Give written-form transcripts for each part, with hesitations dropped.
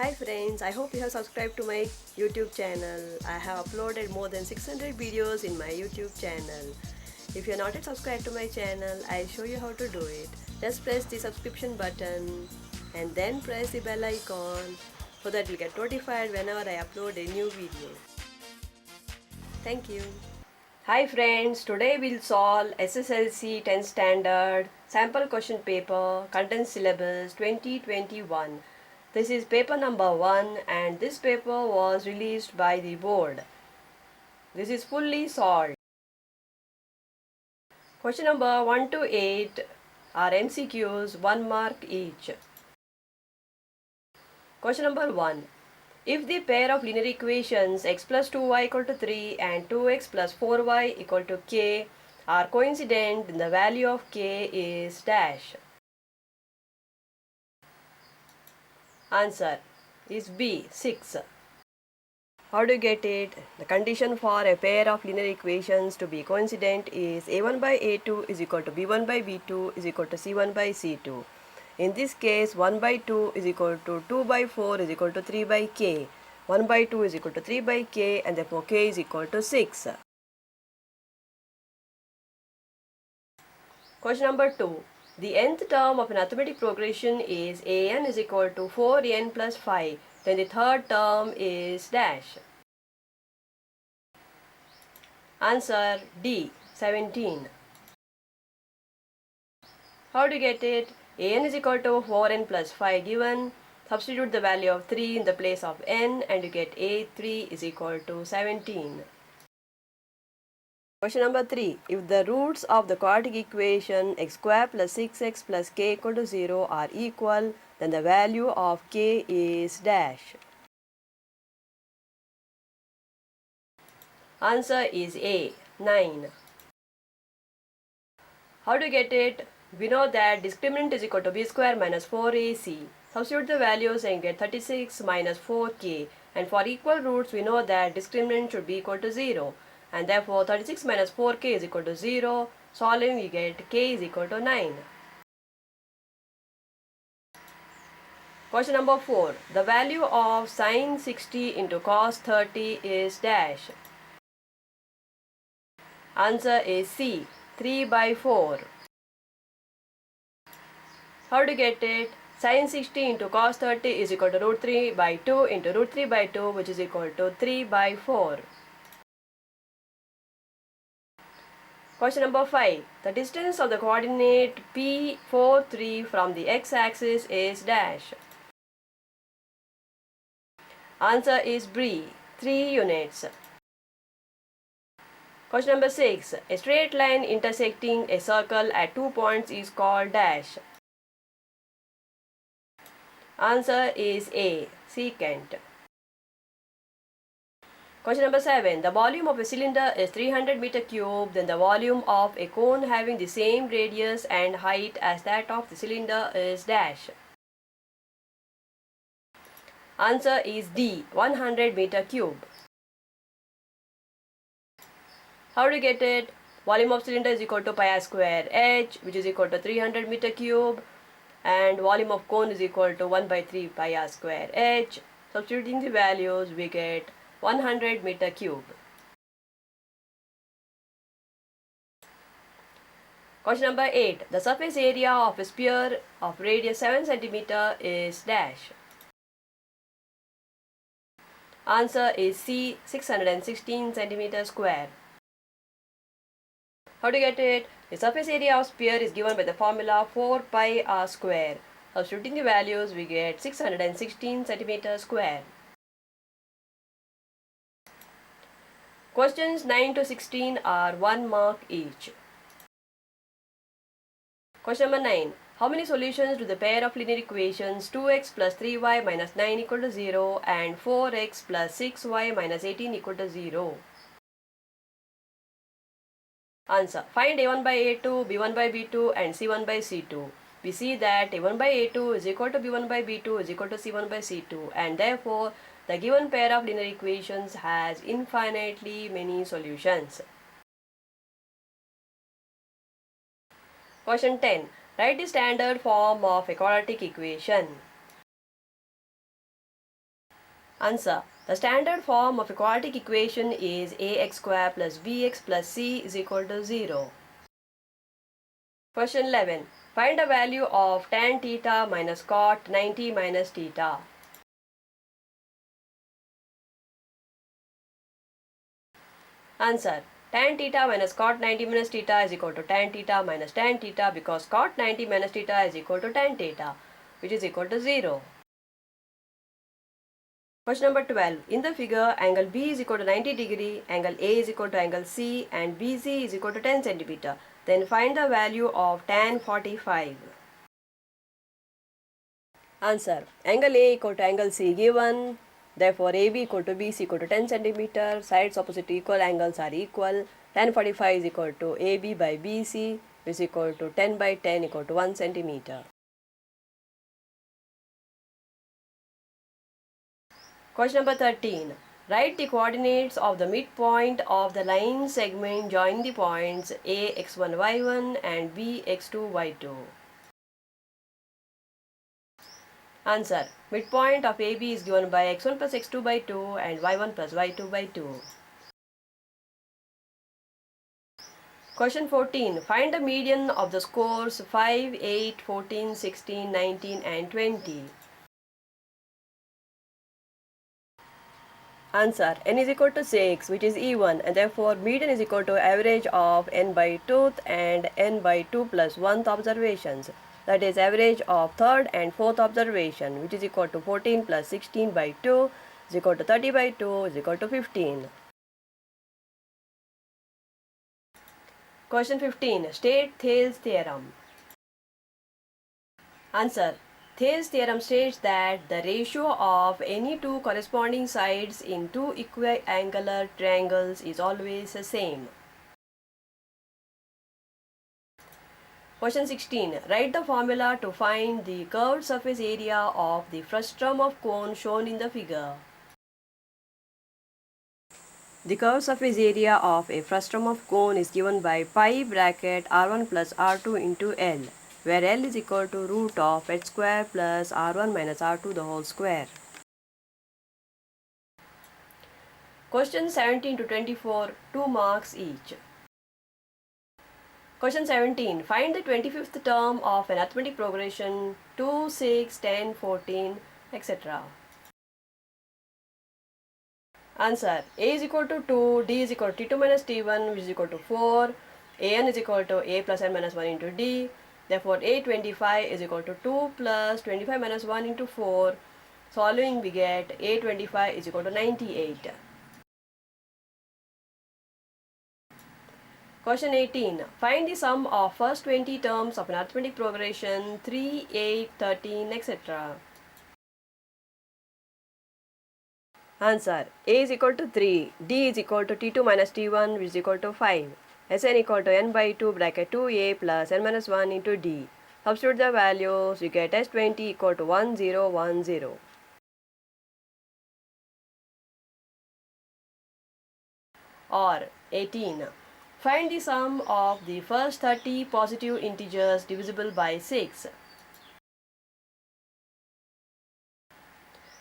Hi friends, I hope you have subscribed to my YouTube channel. I have uploaded more than 600 videos in my YouTube channel. If you are not yet subscribed to my channel, I'll show you how to do it. Just press the subscription button and then press the bell icon so that you'll get notified whenever I upload a new video. Thank you. Hi friends, today we'll solve SSLC 10th Standard Sample Question Paper Content Syllabus 2021. This is paper number 1 and this paper was released by the board. This is fully solved. Question number 1 to 8 are MCQs, 1 mark each. Question number 1. If the pair of linear equations x plus 2y equal to 3 and 2x plus 4y equal to k are coincident, then the value of k is dash. Answer is B, 6. How do you get it? The condition for a pair of linear equations to be coincident is a1 by a2 is equal to b1 by b2 is equal to c1 by c2. In this case, 1 by 2 is equal to 2 by 4 is equal to 3 by k. 1 by 2 is equal to 3 by k and therefore k is equal to 6. Question number 2. The nth term of an arithmetic progression is an is equal to 4n plus 5. Then the third term is dash. Answer D, 17. How to get it? An is equal to 4n plus 5 given. Substitute the value of 3 in the place of n and you get a3 is equal to 17. Question number 3. If the roots of the quadratic equation x square plus 6x plus k equal to 0 are equal, then the value of k is dash. Answer is A, 9. How to get it? We know that discriminant is equal to b square minus 4ac. Substitute the values and get 36 minus 4k. And for equal roots, we know that discriminant should be equal to 0. And therefore, 36 minus 4k is equal to 0. Solving, we get k is equal to 9. Question number 4. The value of sine 60 into cos 30 is dash. Answer is C, 3 by 4. How to get it? Sine 60 into cos 30 is equal to root 3 by 2 into root 3 by 2, which is equal to 3 by 4. Question number 5. The distance of the coordinate P4, 3 from the x-axis is dash. Answer is B, 3 units. Question number 6. A straight line intersecting a circle at 2 points is called dash. Answer is A, secant. Question number 7. The volume of a cylinder is 300 meter cube, then the volume of a cone having the same radius and height as that of the cylinder is dash. Answer is D, 100 meter cube. How to get it? Volume of cylinder is equal to pi r square h, which is equal to 300 meter cube, and volume of cone is equal to 1 by 3 pi r square h. Substituting the values, we get 100 meter cube. Question number 8. The surface area of a sphere of radius 7 cm is dash. Answer is C, 616 cm square. How to get it? The surface area of sphere is given by the formula 4 pi r square. Substituting the values, we get 616 cm square. Questions 9 to 16 are 1 mark each. Question number 9. How many solutions to the pair of linear equations 2x plus 3y minus 9 equal to 0 and 4x plus 6y minus 18 equal to 0? Answer. Find a1 by a2, b1 by b2 and c1 by c2. We see that a1 by a2 is equal to b1 by b2 is equal to c1 by c2, and therefore the given pair of linear equations has infinitely many solutions. Question 10. Write the standard form of a quadratic equation. Answer. The standard form of a quadratic equation is ax square plus bx plus c is equal to 0. Question 11. Find the value of tan theta minus cot 90 minus theta. Answer. Tan theta minus cot 90 minus theta is equal to tan theta minus tan theta because cot 90 minus theta is equal to tan theta, which is equal to 0. Question number 12. In the figure, angle B is equal to 90 degree, angle A is equal to angle C, and BC is equal to 10 centimeter. Then find the value of tan 45. Answer. Angle A equal to angle C given. Therefore, AB equal to BC equal to 10 centimeter. Sides opposite to equal angles are equal. Tan 45 is equal to AB by BC, which is equal to 10 by 10 equal to 1 centimeter. Question number 13. Write the coordinates of the midpoint of the line segment joining the points A x1 y1 and B x2 y2. Answer. Midpoint of AB is given by x1 plus x2 by 2 and y1 plus y2 by 2. Question 14. Find the median of the scores 5, 8, 14, 16, 19 and 20. Answer. N is equal to 6, which is even, and therefore median is equal to average of n by 2th and n by 2 plus 1th observations. That is average of 3rd and 4th observation, which is equal to 14 plus 16 by 2 is equal to 30 by 2 is equal to 15. Question 15. State Thales theorem. Answer. Thales theorem states that the ratio of any two corresponding sides in two equiangular triangles is always the same. Question 16. Write the formula to find the curved surface area of the frustum of cone shown in the figure. The curved surface area of a frustum of cone is given by pi bracket r1 plus r2 into L, where L is equal to root of h square plus r1 minus r2 the whole square. Questions 17 to 24, 2 marks each. Question 17. Find the 25th term of an arithmetic progression 2, 6, 10, 14, etc. Answer. A is equal to 2, D is equal to T2 minus T1, which is equal to 4, An is equal to A plus n minus 1 into D. Therefore, A25 is equal to 2 plus 25 minus 1 into 4. Solving, we get A25 is equal to 98. Question 18. Find the sum of first 20 terms of an arithmetic progression 3, 8, 13, etc. Answer. A is equal to 3, D is equal to T2 minus T1, which is equal to 5. Sn equal to n by 2 bracket 2a plus n minus 1 into D. Substitute the values, you get S20 equal to 1010. Or 18. Find the sum of the first 30 positive integers divisible by 6.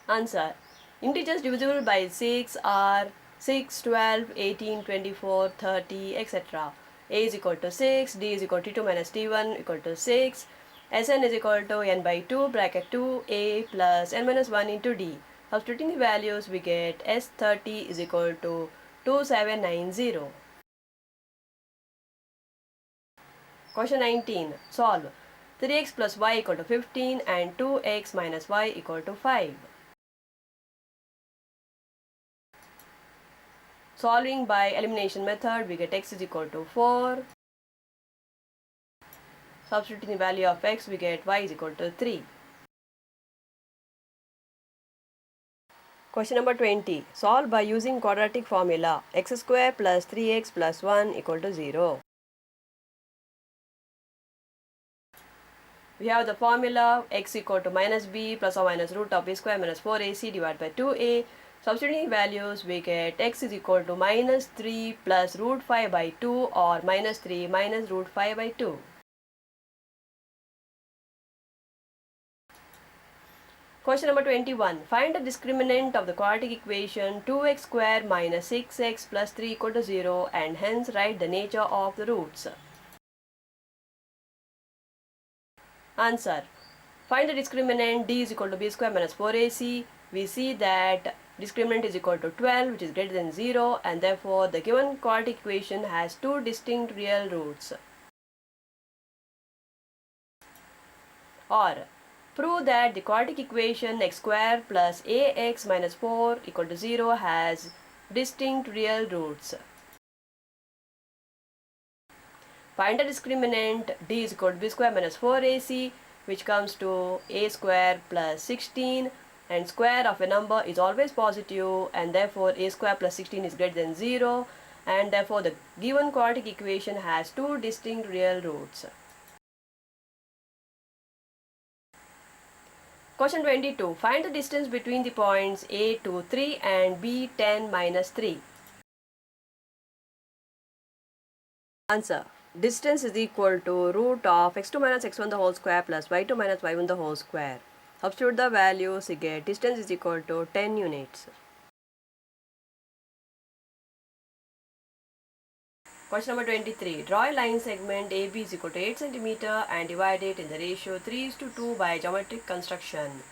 Answer. Integers divisible by 6 are 6, 12, 18, 24, 30, etc. A is equal to 6, D is equal to T2 minus T1 equal to 6, Sn is equal to n by 2 bracket 2a plus n minus 1 into D. Substituting the values, we get S30 is equal to 2790. Question 19. Solve. 3x plus y equal to 15 and 2x minus y equal to 5. Solving by elimination method, we get x is equal to 4. Substituting the value of x, we get y is equal to 3. Question number 20. Solve by using quadratic formula x square plus 3x plus 1 equal to 0. We have the formula x equal to minus b plus or minus root of b square minus 4ac divided by 2a. Substituting values, we get x is equal to minus 3 plus root 5 by 2 or minus 3 minus root 5 by 2. Question number 21. Find the discriminant of the quadratic equation 2x square minus 6x plus 3 equal to 0 and hence write the nature of the roots. Answer. Find the discriminant d is equal to b square minus 4ac. We see that discriminant is equal to 12, which is greater than 0, and therefore the given quadratic equation has two distinct real roots. Or prove that the quadratic equation x square plus ax minus 4 equal to 0 has distinct real roots. Find the discriminant d is equal to b square minus 4ac, which comes to a square plus 16, and square of a number is always positive, and therefore a square plus 16 is greater than 0, and therefore the given quadratic equation has two distinct real roots. Question 22. Find the distance between the points A 2, 3 and B 10 minus 3. Answer. Distance is equal to root of x2 minus x1 the whole square plus y2 minus y1 the whole square. Substitute the values, you get distance is equal to 10 units. Question number 23. Draw a line segment AB is equal to 8 cm and divide it in the ratio 3:2 by geometric construction.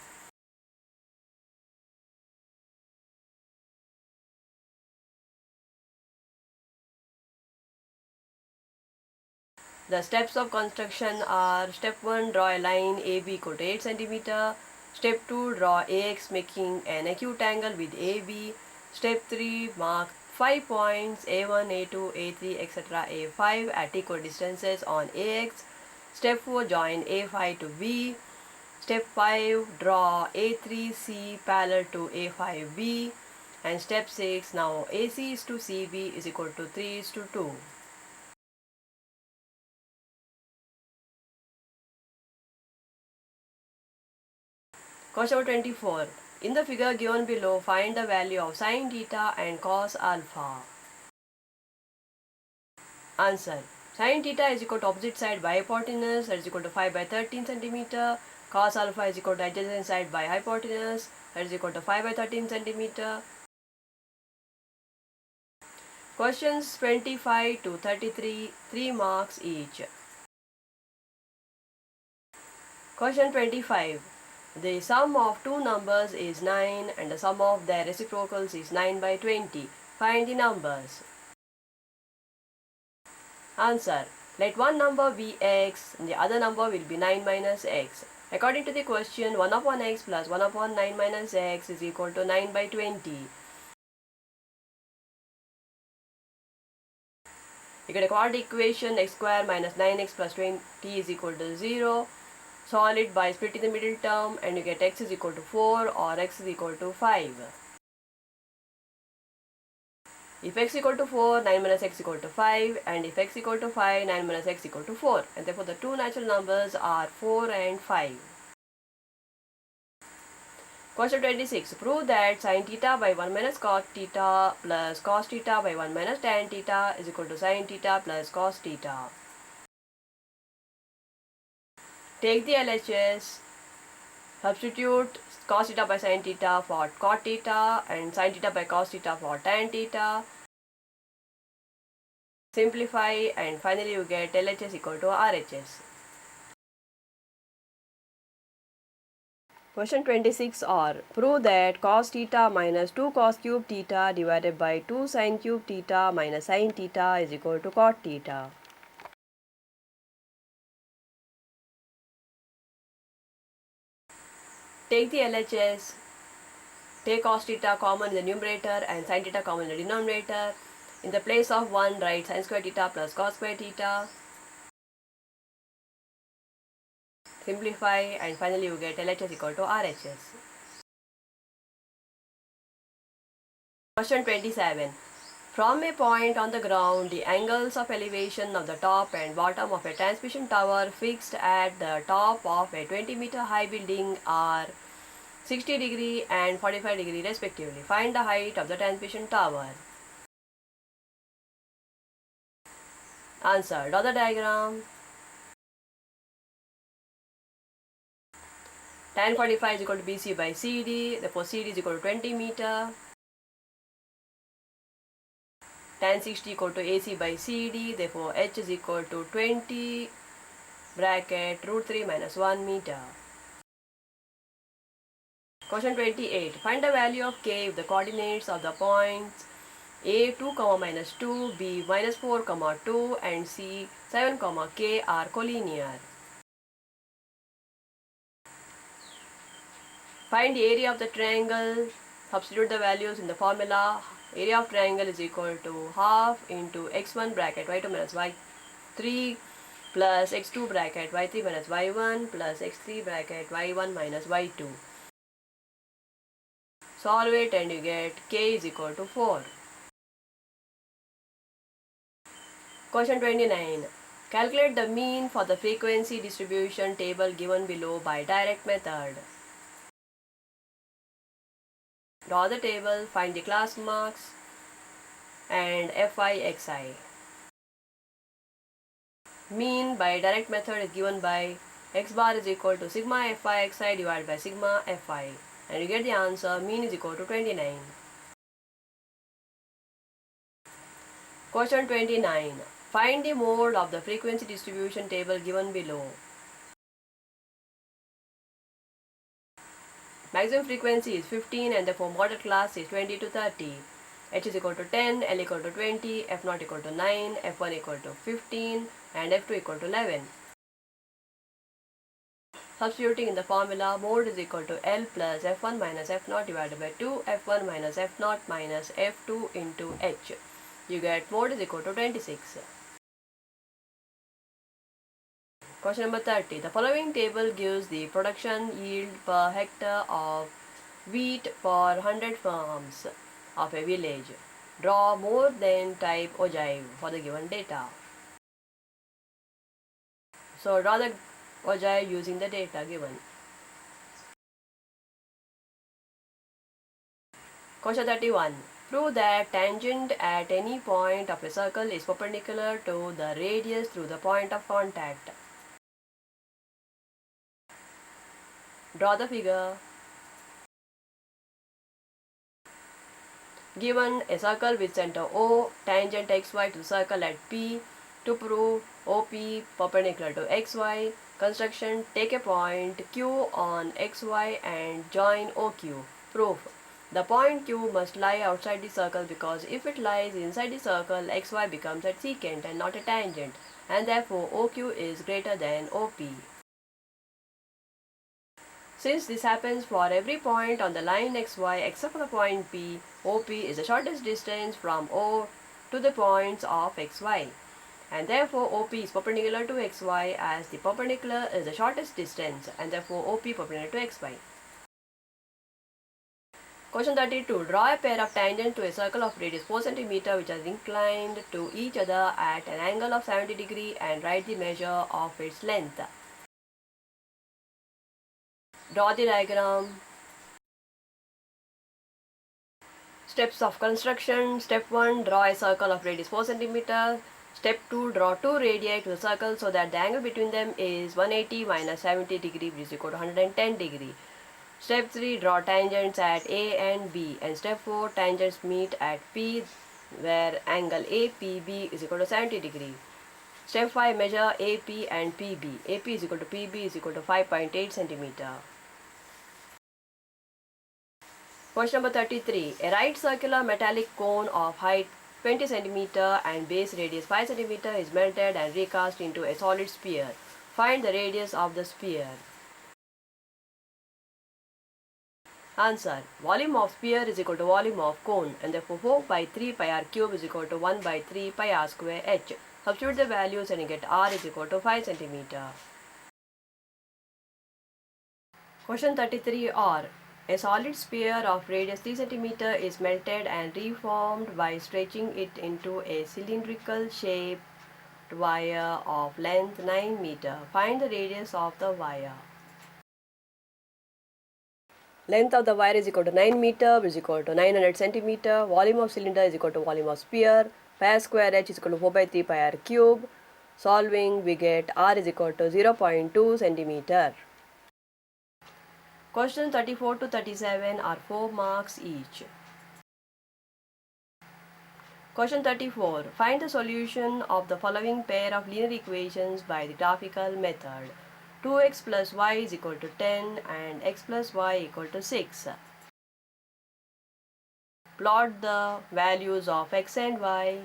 The steps of construction are: step 1, draw a line AB equal to 8 cm. Step 2, draw AX making an acute angle with AB. Step 3, mark 5 points A1, A2, A3, etc. A5 at equal distances on AX. Step 4, join A5 to B. Step 5, draw A3C parallel to A5B. And step 6, now AC is to CB is equal to 3:2. Question number 24. In the figure given below, find the value of sin theta and cos alpha. Answer. Sin theta is equal to opposite side by hypotenuse, that is equal to 5 by 13 cm. Cos alpha is equal to adjacent side by hypotenuse, that is equal to 5 by 13 cm. Questions 25 to 33, 3 marks each. Question 25. The sum of two numbers is 9 and the sum of their reciprocals is 9 by 20. Find the numbers. Answer. Let one number be x and the other number will be 9 minus x. According to the question, 1 upon x plus 1 upon 9 minus x is equal to 9 by 20. You get a quadratic equation x square minus 9x plus 20 is equal to 0. Solve it by splitting the middle term and you get x is equal to 4 or x is equal to 5. If x equal to 4, 9 minus x equal to 5, and if x equal to 5, 9 minus x equal to 4, and therefore the two natural numbers are 4 and 5. Question 26. Prove that sin theta by 1 minus cos theta plus cos theta by 1 minus tan theta is equal to sin theta plus cos theta. Take the LHS, substitute cos theta by sin theta for cot theta and sin theta by cos theta for tan theta. Simplify and finally you get LHS equal to RHS. Question 26 or prove that cos theta minus 2 cos cube theta divided by 2 sin cube theta minus sin theta is equal to cot theta. Take the LHS, take cos theta common in the numerator and sin theta common in the denominator. In the place of 1, write sin square theta plus cos square theta. Simplify and finally you get LHS equal to RHS. Question 27. From a point on the ground, the angles of elevation of the top and bottom of a transmission tower fixed at the top of a 20-meter high building are 60 degree and 45 degree respectively. Find the height of the transmission tower. Answer. Draw the diagram. Tan 45 is equal to BC by CD, therefore CD is equal to 20 meter. Tan 60 equal to AC by CD, therefore H is equal to 20 bracket root 3 minus 1 meter. Question 28. Find the value of K if the coordinates of the points A 2, minus 2, B minus 4, 2 and C 7, K are collinear. Find the area of the triangle. Substitute the values in the formula. Area of triangle is equal to half into x1 bracket y2 minus y3 plus x2 bracket y3 minus y1 plus x3 bracket y1 minus y2. Solve it and you get K is equal to 4. Question 29. Calculate the mean for the frequency distribution table given below by direct method. Draw the table, find the class marks and Fi, Xi. Mean by direct method is given by x bar is equal to sigma Fi Xi divided by sigma Fi. And you get the answer, mean is equal to 29. Question 29. Find the mode of the frequency distribution table given below. Maximum frequency is 15 and therefore model class is 20 to 30. H is equal to 10, L equal to 20, F naught equal to 9, F1 equal to 15 and F2 equal to 11. Substituting in the formula, mode is equal to L plus F1 minus F naught divided by 2 F1 minus F naught minus F2 into H. You get mode is equal to 26. Question number 30. The following table gives the production yield per hectare of wheat for 100 farms of a village. Draw more than type ogive for the given data. So draw the ogive using the data given. Question 31. Prove that tangent at any point of a circle is perpendicular to the radius through the point of contact. Draw the figure. Given a circle with center O, tangent xy to circle at P. To prove OP perpendicular to xy, construction, take a point Q on xy and join OQ. Proof. The point Q must lie outside the circle because if it lies inside the circle, xy becomes a secant and not a tangent, and therefore OQ is greater than OP. Since this happens for every point on the line xy except for the point P, OP is the shortest distance from O to the points of xy. And therefore OP is perpendicular to xy as the perpendicular is the shortest distance and therefore OP perpendicular to xy. Question 32. Draw a pair of tangents to a circle of radius 4 cm which are inclined to each other at an angle of 70 degrees and write the measure of its length. Draw the diagram. Steps of construction. Step 1. Draw a circle of radius 4 cm. Step 2. Draw two radii to the circle so that the angle between them is 180 minus 70 degrees which is equal to 110 degrees. Step 3. Draw tangents at A and B. And step 4. Tangents meet at P where angle APB is equal to 70 degrees. Step 5. Measure AP and PB. AP is equal to PB is equal to 5.8 cm. Question number 33. A right circular metallic cone of height 20 cm and base radius 5 cm is melted and recast into a solid sphere. Find the radius of the sphere. Answer. Volume of sphere is equal to volume of cone and therefore 4 by 3 pi r cube is equal to 1 by 3 pi r square h. Substitute the values and you get r is equal to 5 cm. Question 33 or. A solid sphere of radius 3 cm is melted and reformed by stretching it into a cylindrical shaped wire of length 9 meter. Find the radius of the wire. Length of the wire is equal to 9 meter, which is equal to 900 centimeter. Volume of cylinder is equal to volume of sphere. Pi r square h is equal to 4 by 3 pi r cube. Solving, we get r is equal to 0.2 centimeter. Questions 34 to 37 are 4 marks each. Question 34. Find the solution of the following pair of linear equations by the graphical method. 2x plus y is equal to 10 and x plus y equal to 6. Plot the values of x and y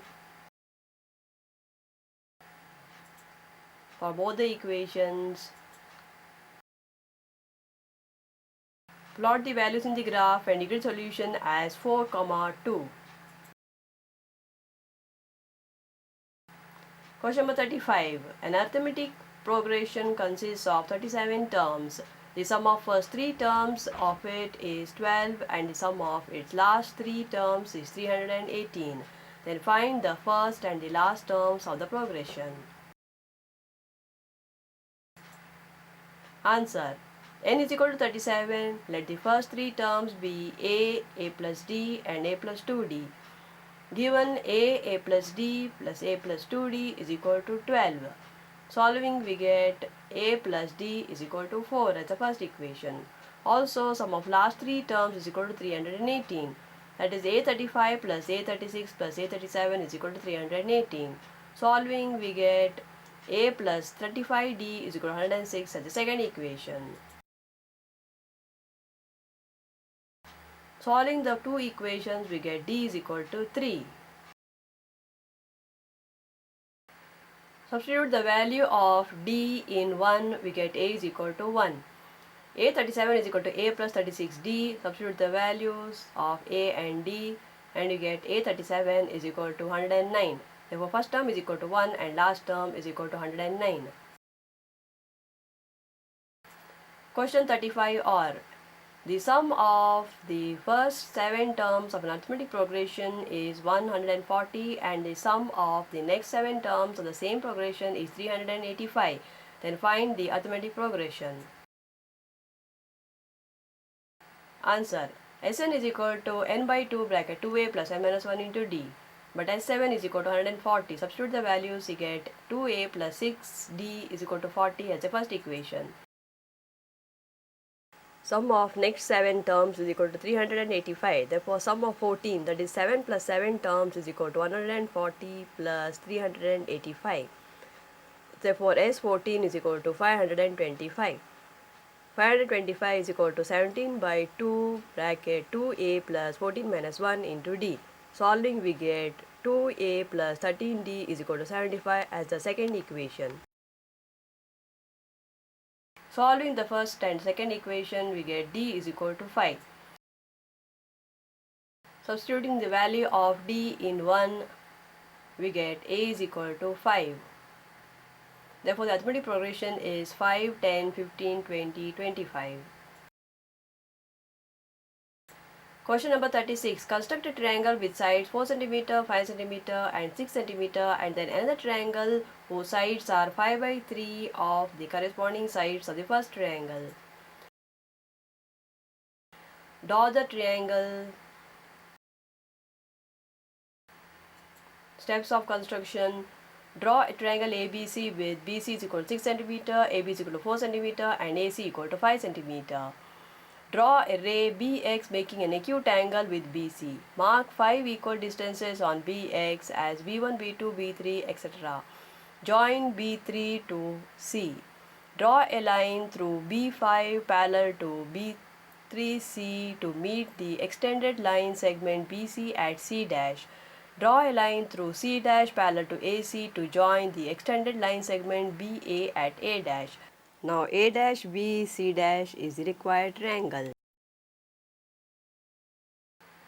for both the equations. Plot the values in the graph and indicate solution as 4, 2. Question number 35. An arithmetic progression consists of 37 terms. The sum of first 3 terms of it is 12 and the sum of its last 3 terms is 318. Then find the first and the last terms of the progression. Answer. N is equal to 37. Let the first 3 terms be a plus d and a plus 2d. Given a plus d plus a plus 2d is equal to 12. Solving, we get a plus d is equal to 4 as the first equation. Also, sum of last 3 terms is equal to 318. That is a35 plus a36 plus a37 is equal to 318. Solving, we get a plus 35d is equal to 106 as the second equation. Solving the two equations, we get d is equal to 3. Substitute the value of d in 1, we get a is equal to 1. A37 is equal to a plus 36d. Substitute the values of a and d and you get a37 is equal to 109. Therefore, first term is equal to 1 and last term is equal to 109. Question 35 or the sum of the first 7 terms of an arithmetic progression is 140 and the sum of the next 7 terms of the same progression is 385. Then find the arithmetic progression. Answer. Sn is equal to n by 2 bracket 2a plus n minus 1 into d. But S7 is equal to 140. Substitute the values, you get 2a plus 6d is equal to 40 as the first equation. Sum of next 7 terms is equal to 385. Therefore, sum of 14, that is 7 plus 7 terms is equal to 140 plus 385. Therefore, S14 is equal to 525. 525 is equal to 17 by 2 bracket 2a plus 14 minus 1 into d. Solving, we get 2a plus 13d is equal to 75 as the second equation. Solving the first and second equation, we get d is equal to 5. Substituting the value of d in 1, we get a is equal to 5. Therefore, the arithmetic progression is 5, 10, 15, 20, 25. Question number 36. Construct a triangle with sides 4 cm, 5 cm and 6 cm and then another triangle whose sides are 5 by 3 of the corresponding sides of the first triangle. Draw the triangle. Steps of construction. Draw a triangle ABC with BC is equal to 6 cm, AB is equal to 4 cm and AC equal to 5 cm. Draw a ray BX making an acute angle with BC. Mark 5 equal distances on BX as B1, B2, B3, etc. Join B3 to C. Draw a line through B5 parallel to B3C to meet the extended line segment BC at C dash. Draw a line through C dash parallel to AC to join the extended line segment BA at A dash. Now A dash B C dash is the required triangle.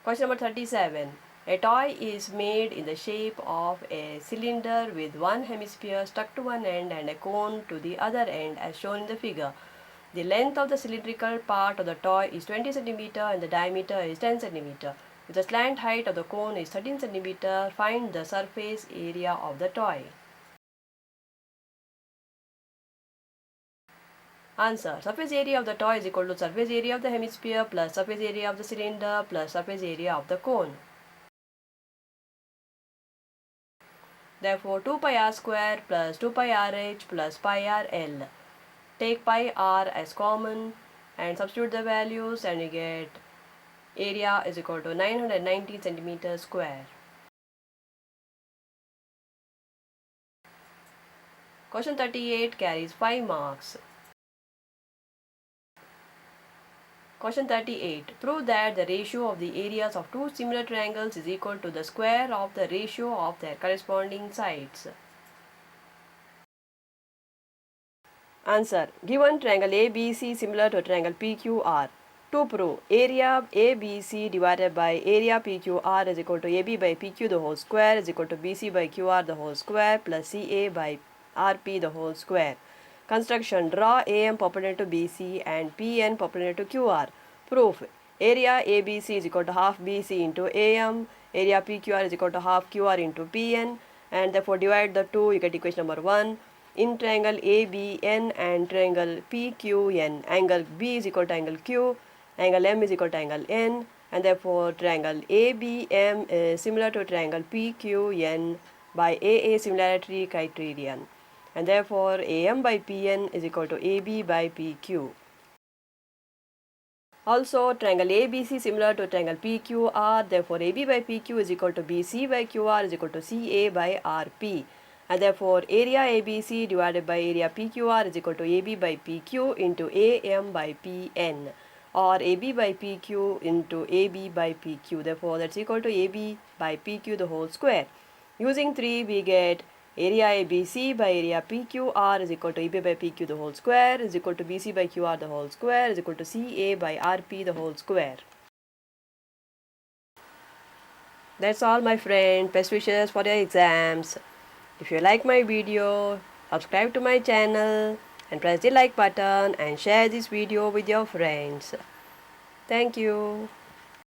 Question number 37. A toy is made in the shape of a cylinder with one hemisphere stuck to one end and a cone to the other end as shown in the figure. The length of the cylindrical part of the toy is 20 cm and the diameter is 10 cm. If the slant height of the cone is 13 cm, find the surface area of the toy. Answer. Surface area of the toy is equal to surface area of the hemisphere plus surface area of the cylinder plus surface area of the cone. Therefore, 2 pi r square plus 2 pi rh plus pi rl. Take pi r as common. and substitute the values, and you get area is equal to 919 centimeters square. Question 38 carries 5 marks. Question 38. Prove that the ratio of the areas of two similar triangles is equal to the square of the ratio of their corresponding sides. Answer. Given triangle ABC similar to triangle PQR. To prove, area ABC divided by area PQR is equal to AB by PQ the whole square is equal to BC by QR the whole square plus CA by RP the whole square. Construction. Draw AM perpendicular to BC and PN perpendicular to QR. Proof. Area ABC is equal to half BC into AM. Area PQR is equal to half QR into PN. And therefore divide the two, you get equation number 1. In triangle ABN and triangle PQN, angle B is equal to angle Q, angle M is equal to angle N, and therefore triangle ABM is similar to triangle PQN by AA similarity criterion, and therefore AM by PN is equal to AB by PQ. Also, triangle ABC similar to triangle PQR, therefore AB by PQ is equal to BC by QR is equal to CA by RP. And therefore, area ABC divided by area PQR is equal to AB by PQ into AM by PN, or AB by PQ into AB by PQ. Therefore, that's equal to AB by PQ the whole square. Using 3, we get area ABC by area PQR is equal to AB by PQ the whole square is equal to BC by QR the whole square is equal to CA by RP the whole square. That's all, my friend. Best wishes for your exams. If you like my video, subscribe to my channel and press the like button and share this video with your friends. Thank you.